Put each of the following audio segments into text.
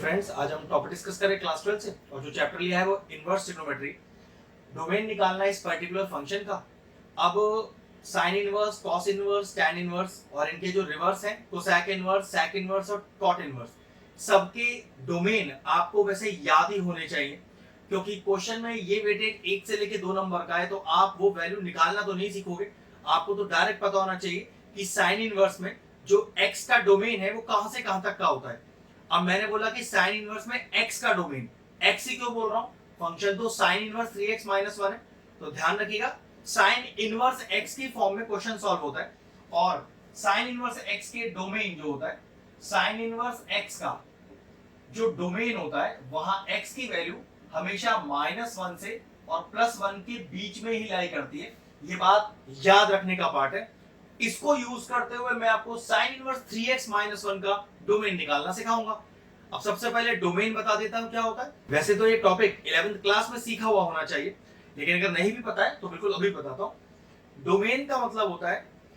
Friends, आज हम topic discuss करें क्लास 12 से और जो चैप्टर लिया है वो इनवर्स ट्रिग्नोमेट्री। डोमेन निकालना है इस पर्टिकुलर फंक्शन का। अब sine inverse, cos inverse, tan inverse और इनके जो रिवर्स हैं कोसैक इनवर्स, सैक इनवर्स और कॉट इनवर्स, सबके डोमेन आपको वैसे याद ही होने चाहिए, क्योंकि क्वेश्चन में ये वेटेड 1 से लेके 2 नंबर का है, तो आप वो वैल्यू निकालना तो नहीं सीखोगे। आपको तो डायरेक्ट पता होना चाहिए कि साइन इनवर्स में जो x का डोमेन है वो कहां से कहां तक का होता है। अब मैंने बोला कि साइन इनवर्स में x का डोमेन, x ही क्यों बोल रहा हूं, फंक्शन तो साइन इनवर्स 3x - 1 है, तो ध्यान रखिएगा साइन इनवर्स x की फॉर्म में क्वेश्चन सॉल्व होता है। और साइन इनवर्स x के डोमेन जो होता है, साइन इनवर्स x का जो डोमेन होता है वहां x की वैल्यू हमेशा -1 से और +1 के बीच में ही लाई करती है। ये बात याद रखने का पार्ट है। इसको यूज करते हुए मैं आपको साइन इनवर्स 3x - 1 का डोमेन निकालना सिखाऊंगा। अब सबसे पहले डोमेन बता देता हूं क्या होता है। वैसे तो ये टॉपिक 11th क्लास में सीखा हुआ होना चाहिए, लेकिन अगर नहीं भी पता है तो बिल्कुल अभी बताता हूं। डोमेन का मतलब होता है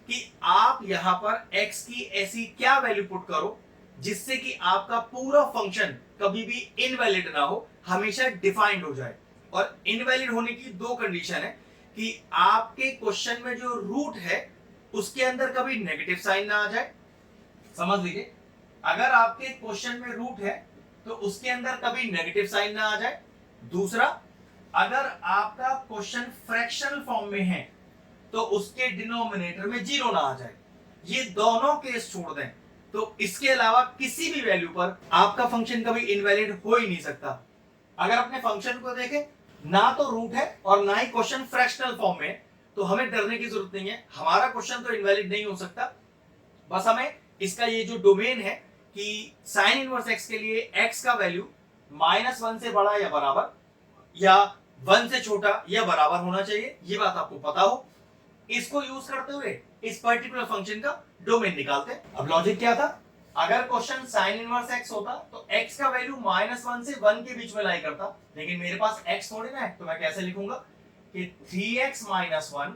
कि आप यहां पर x की ऐसी क्या वैल्यू पुट करो जिससे कि आपका पूरा फंक्शन कभी भी इनवैलिड ना हो, हमेशा डिफाइंड हो जाए। और इनवैलिड होने की दो कंडीशन है कि आपके क्वेश्चन में जो रूट है उसके अंदर कभी नेगेटिव साइन ना आ जाए। समझ लीजिए, अगर आपके क्वेश्चन में रूट है तो उसके अंदर कभी नेगेटिव साइन ना आ जाए। दूसरा, अगर आपका क्वेश्चन फ्रैक्शनल फॉर्म में है तो उसके डिनोमिनेटर में 0 ना आ जाए। ये दोनों केस छोड़ दें तो इसके अलावा किसी भी वैल्यू पर आपका फंक्शन कभी इनवैलिड हो ही नहीं सकता। अगर अपने फंक्शन को देखें, ना तो रूट है और ना ही क्वेश्चन फ्रैक्शनल फॉर्म में, तो हमें डरने की जरूरत नहीं है। हमारा क्वेश्चन तो इनवैलिड नहीं हो सकता। बस हमें इसका ये जो डोमेन है कि साइन इनवर्स x के लिए x का वैल्यू -1 से बड़ा या बराबर या 1 से छोटा या बराबर होना चाहिए, ये बात आपको पता हो। इसको यूज करते हुए इस पर्टिकुलर फंक्शन का डोमेन निकालते हैं। अब लॉजिक क्या था, अगर क्वेश्चन साइन इनवर्स x होता तो x का वैल्यू -1 से 1 के बीच में लाई करता, लेकिन मेरे पास x थोड़ी ना है, तो मैं कैसे लिखूंगा कि 3x - 1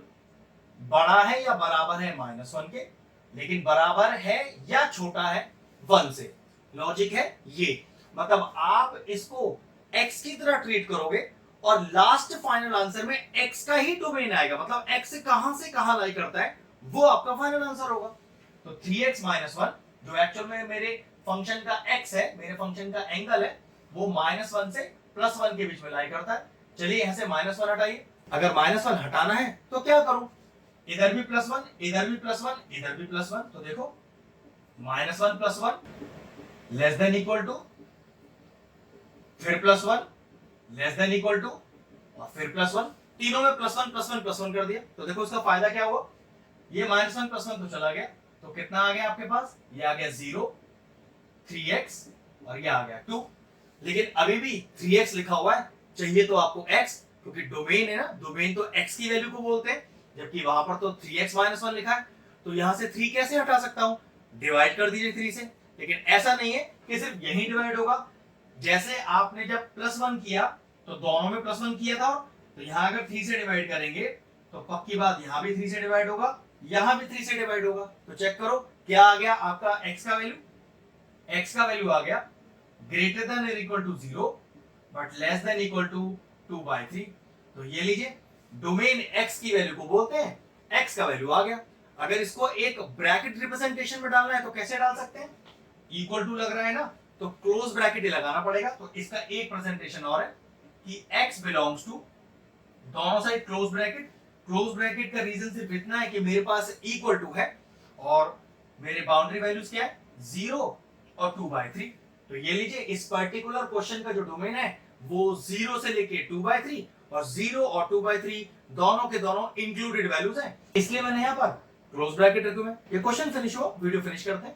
बड़ा है या बराबर है -1 के, लेकिन बराबर है या छोटा है 1 से। लॉजिक है ये, मतलब आप इसको x की तरह ट्रीट करोगे और लास्ट फाइनल आंसर में x का ही डोमेन आएगा, मतलब x से कहां लाई करता है वो आपका फाइनल आंसर होगा। तो 3x - 1 जो एक्चुअल में मेरे फंक्शन का x है, मेरे फंक्शन का एंगल है, वो -1 से +1 के बीच में लाई करता है। चलिए यहां से -1 हटाइए। अगर -1 हटाना है तो क्या करूं, इधर भी +1, इधर भी +1, इधर भी +1, तो देखो -1 + 1 लेस देन इक्वल टू, फिर +1 लेस देन इक्वल टू और फिर +1, तीनों में +1 +1 +1 कर दिया। तो देखो इसका फायदा क्या हुआ, ये -1 +1 तो चला गया, तो कितना आ गया आपके पास, ये आ गया 0, 3x और ये आ गया 2। लेकिन अभी भी 3x लिखा हुआ है, चाहिए तो आपको x, क्योंकि डोमेन है ना, डोमेन तो x की वैल्यू को बोलते हैं, जबकि वहां पर तो 3x - 1 लिखा है। तो यहां से 3 कैसे हटा सकता हूं, डिवाइड कर दीजिए 3 से। लेकिन ऐसा नहीं है कि सिर्फ यही डिवाइड होगा, जैसे आपने जब +1 किया तो दोनों में +1 किया था, तो यहां अगर 3 से डिवाइड करेंगे तो पक्की बात यहां भी 3 से डिवाइड होगा, यहां भी 3 से डिवाइड होगा। तो चेक करो क्या आ गया आपका x का वैल्यू, x का वैल्यू आ गया ग्रेटर देन और equal to 0 but less than equal to 2/3। तो ये लीजिए, डोमेन x की वैल्यू को बोलते हैं, x का वैल्यू आ गया। अगर इसको एक ब्रैकेट रिप्रेजेंटेशन में डालना है तो कैसे डाल सकते हैं, इक्वल टू लग रहा है ना, तो क्लोज ब्रैकेट ही लगाना पड़ेगा। तो इसका एक प्रेजेंटेशन और है कि x बिलोंग्स टू, दोनों side close bracket. Close bracket का रीजन सिर्फ इतना है कि मेरे पास इक्वल टू है और मेरे बाउंड्री वैल्यूज क्या है, 0 और 2/3। तो ये लीजिए, इस पर्टिकुलर क्वेश्चन का जो डोमेन है वो 0 से लेके 2/3 और 0 और 2/3 दोनों के दोनों इंक्लूडेड वैल्यूज हैं, इसलिए मैंने यहां पर क्लोज ब्रैकेट रखी हुई है। ये क्वेश्चन फिनिश हुआ, वीडियो फिनिश करते हैं।